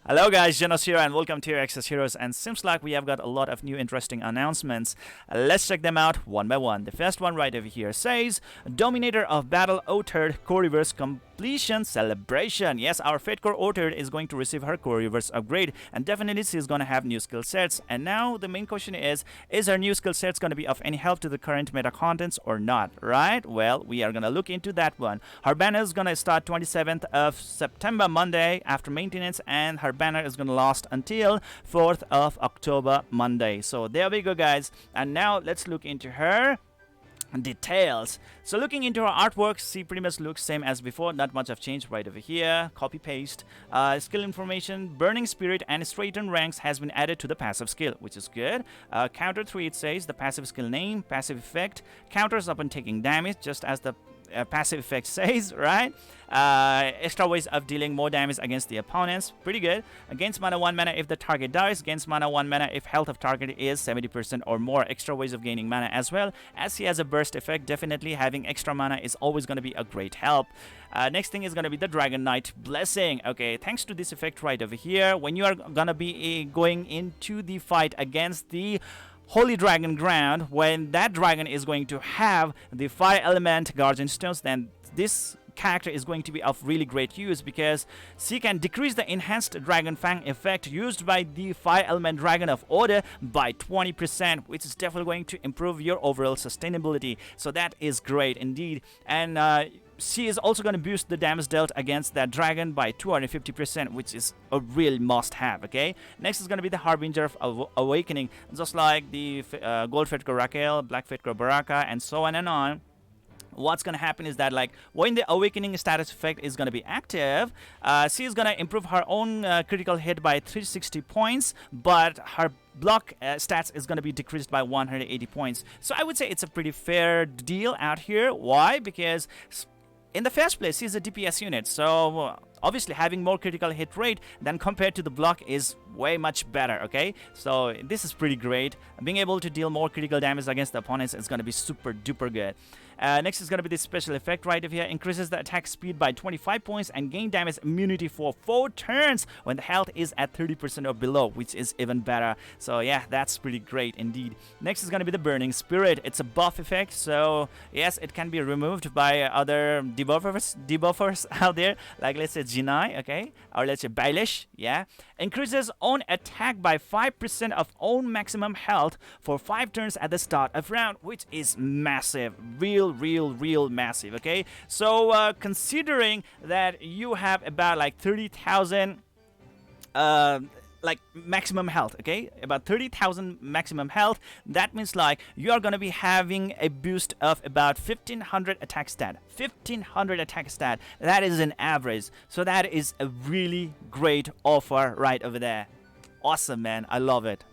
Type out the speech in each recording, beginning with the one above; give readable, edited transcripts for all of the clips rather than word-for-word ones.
Hello guys, Zennosh here and welcome to your Exos Heroes, and seems like we have got a lot of new interesting announcements. Let's check them out one by one. The first one right over here says, Dominator of Battle Otard Core Reverse Completion Celebration. Yes, our Fate Core Otard is going to receive her Core Reverse upgrade, and definitely she's going to have new skill sets. And now the main question is her new skill sets going to be of any help to the current meta contents or not, right? Well, we are going to look into that one. Her banner is going to start 27th of September, Monday, after maintenance, and her banner is going to last until 4th of October, Monday. So there we go, guys. And now let's look into her details. So looking into her artwork, she pretty much looks same as before, not much of change right over here. Copy paste. Skill information, Burning Spirit and Straighten Ranks has been added to the passive skill, which is good. Counter 3, it says the passive skill name, passive effect, counters upon taking damage, just as the passive effect says, right? Extra ways of dealing more damage against the opponents, pretty good. Against mana 1 mana if the target dies, against mana 1 mana if health of target is 70% or more. Extra ways of gaining mana as well, as he has a burst effect. Definitely having extra mana is always going to be a great help. Next thing is going to be the Dragon Knight Blessing. Okay, thanks to this effect right over here, when you are going to be going into the fight against the Holy Dragon Ground, when that dragon is going to have the fire element guardian stones, then this character is going to be of really great use, because she can decrease the enhanced Dragon Fang effect used by the fire element dragon of order by 20%, which is definitely going to improve your overall sustainability. So that is great indeed. And she is also going to boost the damage dealt against that dragon by 250%, which is a real must-have. Okay. Next is going to be the Harbinger of Awakening, just like the Gold Fetko Raquel, Black Fetko Baraka, and so on and on. What's going to happen is that, like, when the awakening status effect is going to be active, she is going to improve her own critical hit by 360 points, but her block stats is going to be decreased by 180 points. So I would say it's a pretty fair deal out here. Why? Because in the first place, she's a DPS unit, so obviously having more critical hit rate than compared to the block is way much better. Okay, so this is pretty great. Being able to deal more critical damage against the opponents is going to be super duper good. Next is going to be this special effect right over here. Increases the attack speed by 25 points and gain damage immunity for 4 turns when the health is at 30% or below, which is even better. So yeah, that's pretty great indeed. Next is going to be the Burning Spirit. It's a buff effect, so yes, it can be removed by other debuffers out there, like let's say Jinai, okay, or let's say Baelish. Yeah, increases own attack by 5% of own maximum health for 5 turns at the start of round, which is massive, real massive. Okay, so considering that you have about like 30,000 like maximum health, okay, about 30,000 maximum health, that means like you are going to be having a boost of about 1500 attack stat. That is an average, so that is a really great offer right over there. Awesome, man. I love it.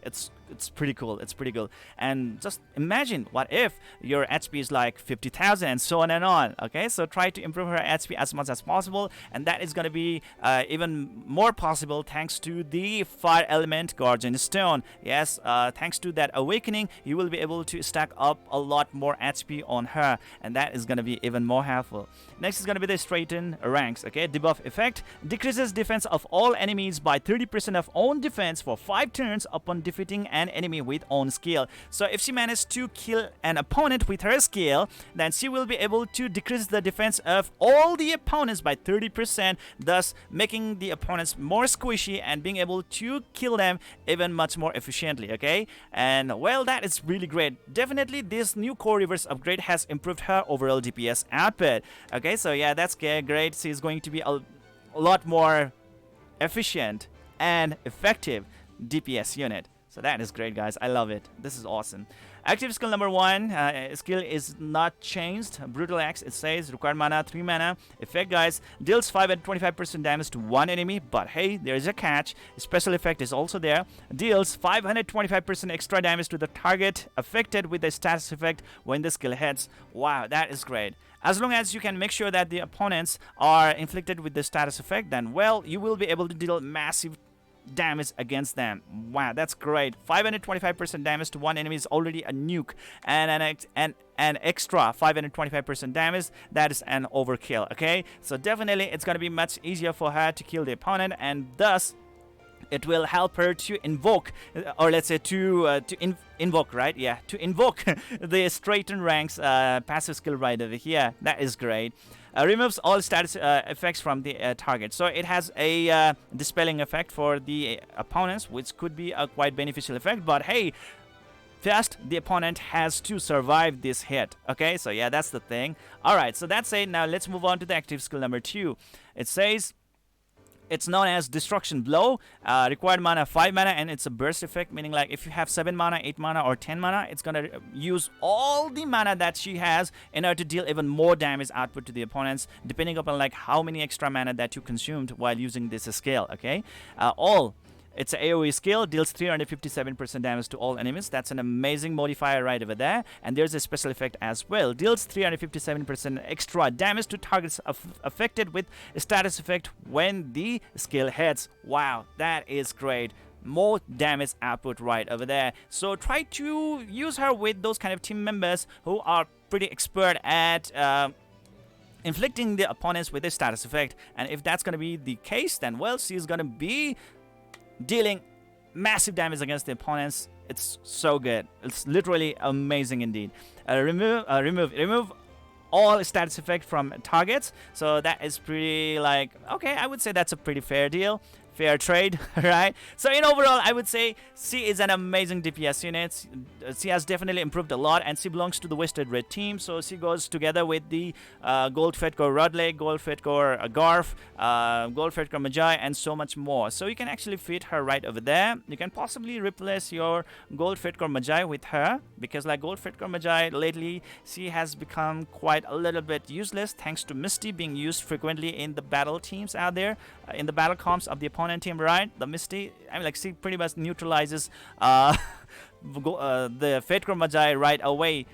It's pretty cool. It's pretty cool. And just imagine, what if your HP is like 50,000 and so on and on. Okay, so try to improve her HP as much as possible, and that is going to be even more possible thanks to the fire element guardian stone. Yes, thanks to that awakening, you will be able to stack up a lot more HP on her, and that is going to be even more helpful. Next is going to be the Straighten Ranks. Okay, debuff effect decreases defense of all enemies by 30% of own defense for 5 turns upon defeating an enemy with own skill. So if she manages to kill an opponent with her skill, then she will be able to decrease the defense of all the opponents by 30%, thus making the opponents more squishy and being able to kill them even much more efficiently. Okay, and well, that is really great. Definitely this new core reverse upgrade has improved her overall DPS output. Okay, so yeah, that's great. She's going to be a lot more efficient and effective DPS unit. So that is great, guys. I love it. This is awesome. Active skill number 1, skill is not changed. Brutal Axe, it says required mana 3 mana. Effect, guys, deals 5 and 25% damage to one enemy, but hey, there is a catch. Special effect is also there. Deals 525% extra damage to the target affected with the status effect when the skill hits. Wow, that is great. As long as you can make sure that the opponents are inflicted with the status effect, then well, you will be able to deal massive damage against them. Wow, that's great. 525% damage to one enemy is already a nuke, and an extra 525% damage, that is an overkill. Okay, so definitely it's gonna be much easier for her to kill the opponent, and thus it will help her to invoke, or let's say to invoke, right? Yeah, to invoke the straighten ranks passive skill right over here. That is great. Removes all status effects from the target, so it has a dispelling effect for the opponents, which could be a quite beneficial effect. But hey, first the opponent has to survive this hit. Okay, so yeah, that's the thing. All right, so that's it. Now let's move on to the active skill number 2. It says it's known as Destruction Blow. Required mana 5 mana, and it's a burst effect, meaning like if you have 7 mana, 8 mana, or 10 mana, it's gonna use all the mana that she has in order to deal even more damage output to the opponents, depending upon like how many extra mana that you consumed while using this skill. Okay, it's an AoE skill, deals 357% damage to all enemies. That's an amazing modifier right over there. And there's a special effect as well. Deals 357% extra damage to targets affected with a status effect when the skill hits. Wow, that is great. More damage output right over there. So try to use her with those kind of team members who are pretty expert at inflicting the opponents with a status effect. And if that's going to be the case, then well, she's going to be dealing massive damage against the opponents. It's so good. It's literally amazing indeed. Remove all status effect from targets. So that is pretty like, okay, I would say that's a pretty fair deal. Fair trade, right? So in overall, I would say she is an amazing DPS unit. She has definitely improved a lot, and she belongs to the Wasted Red team. So she goes together with the Gold Fedcore Rodley, Gold Fedcore Garf, Gold Fedcore Magi, and so much more. So you can actually fit her right over there. You can possibly replace your Gold Fedcore Magi with her, because like Gold Fedcore Magi lately, she has become quite a little bit useless thanks to Misty being used frequently in the battle teams out there, in the battle comps of the opponent team, right? The Misty, I mean, like, she pretty much neutralizes the Fedcore Magi right away.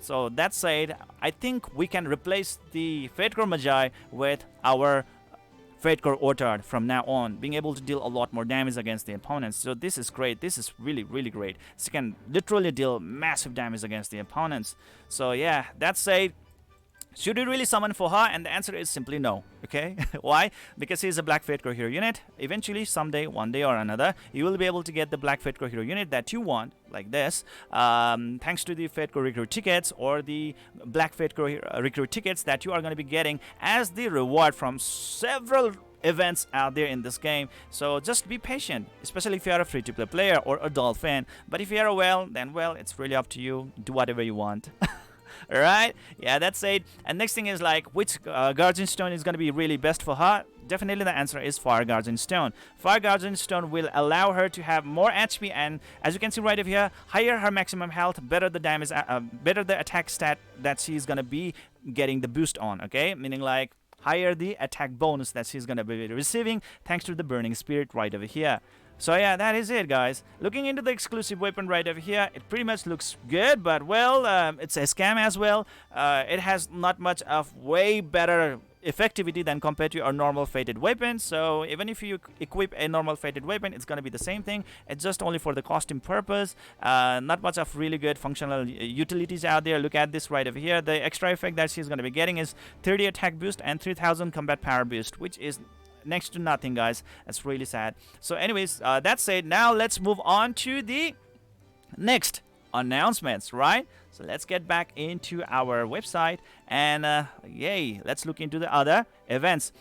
So that said, I think we can replace the Fedcore Magi with our Fedcore Otard from now on, being able to deal a lot more damage against the opponents. So this is great. This is really, really great. She can literally deal massive damage against the opponents. So yeah, that said, should we really summon for her? And the answer is simply no. Okay, why? Because he is a Black Fedcore hero unit. Eventually, someday, one day or another, you will be able to get the Black Fedcore hero unit that you want, like this, thanks to the Fedcore recruit tickets or the Black Fedcore recruit tickets that you are going to be getting as the reward from several events out there in this game. So just be patient, especially if you are a free-to-play player or a doll fan. But if you are a well, then well, it's really up to you. Do whatever you want. Alright, yeah, that's it. And next thing is like, which Guardian Stone is going to be really best for her? Definitely the answer is Fire Guardian Stone. Fire Guardian Stone will allow her to have more HP, and as you can see right over here, higher her maximum health, better the damage, better the attack stat that she's going to be getting the boost on, okay? Meaning like, higher the attack bonus that she's going to be receiving thanks to the Burning Spirit right over here. So yeah, that is it, guys. Looking into the exclusive weapon right over here, it pretty much looks good, but well, it's a scam as well. It has not much of way better effectivity than compared to our normal fated weapon. So even if you equip a normal fated weapon, it's gonna be the same thing. It's just only for the costume purpose. Not much of really good functional utilities out there. Look at this right over here. The extra effect that she's gonna be getting is 30 attack boost and 3000 combat power boost, which is next to nothing, guys. That's really sad. So anyways, that's it. Now let's move on to the next announcements, right? So let's get back into our website, and yay, let's look into the other events.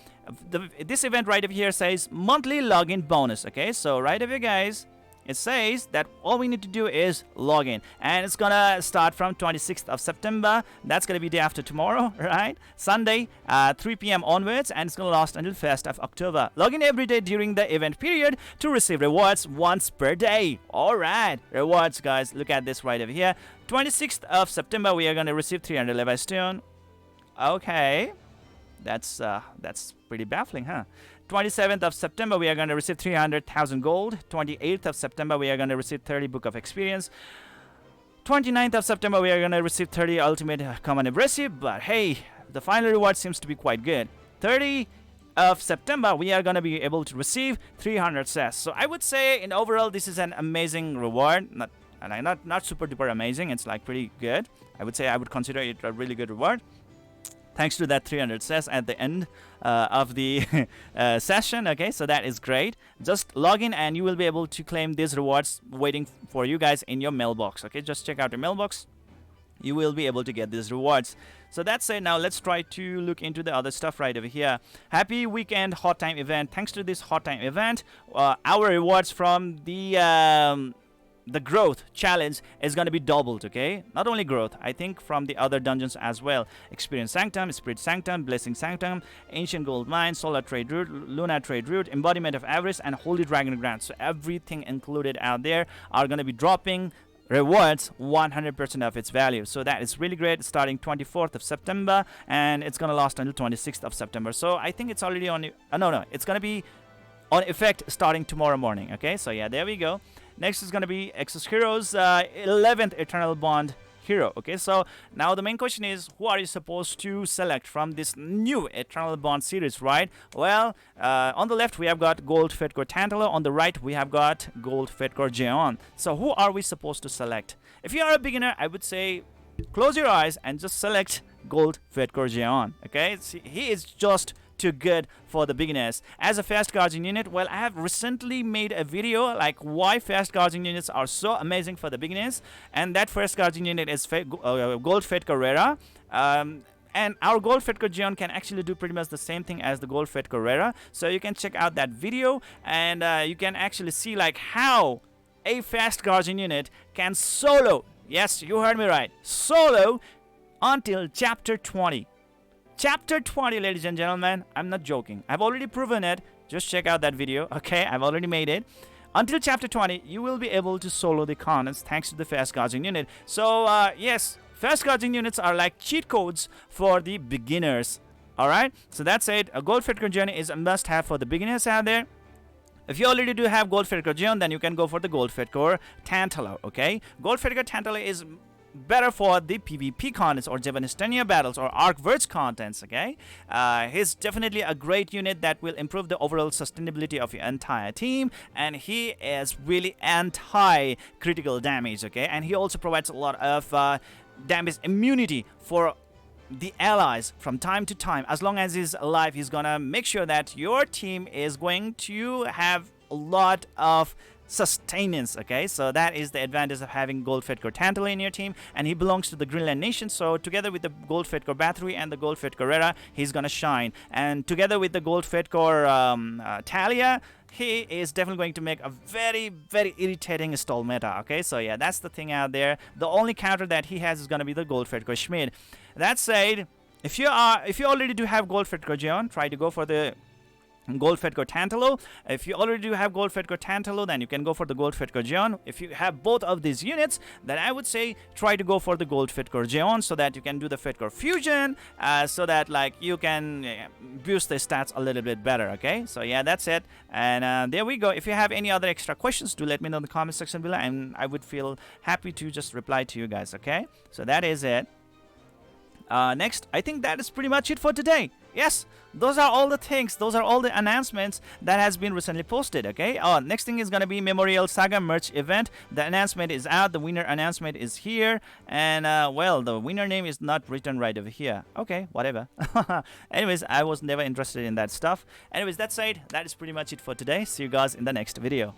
This event right over here says monthly login bonus. Okay, so right over here, guys, it says that all we need to do is log in, and it's gonna start from 26th of September. That's gonna be day after tomorrow, right? Sunday, 3 p.m. onwards, and it's gonna last until 1st of October. Log in every day during the event period to receive rewards once per day. All right, rewards, guys. Look at this right over here. 26th of September, we are gonna receive 300 Levi Stone. Okay, that's pretty baffling, huh? 27th of September, we are going to receive 300,000 gold. 28th of September, we are going to receive 30 Book of Experience. 29th of September, we are going to receive 30 Ultimate Common Abrasive. But hey, the final reward seems to be quite good. 30 of September, we are going to be able to receive 300 cess. So I would say, in overall, this is an amazing reward. Not super duper amazing. It's like pretty good. I would say I would consider it a really good reward. Thanks to that 300 cess at the end of the session. Okay, so that is great. Just log in and you will be able to claim these rewards waiting for you guys in your mailbox. Okay, just check out your mailbox. You will be able to get these rewards. So that's it. Now let's try to look into the other stuff right over here. Happy weekend hot time event. Thanks to this hot time event, our rewards from the growth challenge is going to be doubled. Okay, not only growth, I think from the other dungeons as well. Experience Sanctum, Spirit Sanctum, Blessing Sanctum, Ancient Gold Mine, Solar Trade Route, Luna Trade Route, Embodiment of Avarice, and Holy Dragon Grant. So everything included out there are going to be dropping rewards 100% of its value. So that is really great, starting 24th of September, and it's gonna last until 26th of September. So I think it's already on no, it's gonna be on effect starting tomorrow morning. Okay, so yeah, there we go. Next is gonna be Exos Heroes 11th Eternal Bond hero. Okay, so now the main question is, who are you supposed to select from this new Eternal Bond series, right? Well, on the left we have got Gold Fedcore Tantalo, on the right we have got Gold Fedcore Jeon. So who are we supposed to select? If you are a beginner, I would say close your eyes and just select Gold Fedcore Jeon. Okay, see, he is just too good for the beginners. As a fast guardian unit, well, I have recently made a video like why fast guardian units are so amazing for the beginners, and that fast guardian unit is Gold Fedcore Rera. And our Gold Fedcore Jeon can actually do pretty much the same thing as the Gold Fedcore Rera. So you can check out that video, and you can actually see like how a fast guardian unit can solo, yes, you heard me right, solo until chapter 20. Chapter 20, ladies and gentlemen. I'm not joking. I've already proven it. Just check out that video. Okay, I've already made it. Until chapter 20, you will be able to solo the continents thanks to the fast guardian unit. So, yes, fast guardian units are like cheat codes for the beginners. Alright, so that's it. A Gold Fedcore Jeon is a must-have for the beginners out there. If you already do have Gold Fedcore Jeon, then you can go for the Gold Fedcore Tantalo. Okay, Gold Fedcore Tantalo is better for the PvP contents or Javanistania battles or Arc Verge contents. Okay, he's definitely a great unit that will improve the overall sustainability of your entire team, and he is really anti-critical damage. Okay, and he also provides a lot of damage immunity for the allies from time to time. As long as he's alive, he's gonna make sure that your team is going to have a lot of sustenance. Okay, so that is the advantage of having Gold Fedcore Tantalo in your team, and he belongs to the Greenland nation, so together with the Gold Fedcore Bathory and the Gold Fedcore Rera, he's gonna shine, and together with the Gold Fedcore Talia, he is definitely going to make a very, very irritating stall meta. Okay, so yeah, that's the thing out there. The only counter that he has is gonna be the Gold Fedcore Schmid. That said, if you already do have Gold Fedcore Jeon, try to go for the Gold Fedcore Tantalo. If you already do have Gold Fedcore Tantalo, then you can go for the Gold Fedcore Jeon. If you have both of these units, then I would say try to go for the Gold Fedcore Jeon so that you can do the Fedcore Fusion, so that like you can boost the stats a little bit better. Okay, so yeah, that's it, and there we go. If you have any other extra questions, do let me know in the comment section below, and I would feel happy to just reply to you guys. Okay, so that is it. Next, I think that is pretty much it for today. Yes, those are all the things, those are all the announcements that has been recently posted. Okay, next thing is gonna be Memorial Saga merch event. The announcement is out, the winner announcement is here, and well, the winner name is not written right over here. Okay, whatever. Anyways, I was never interested in that stuff. Anyways, that said, that is pretty much it for today. See you guys in the next video.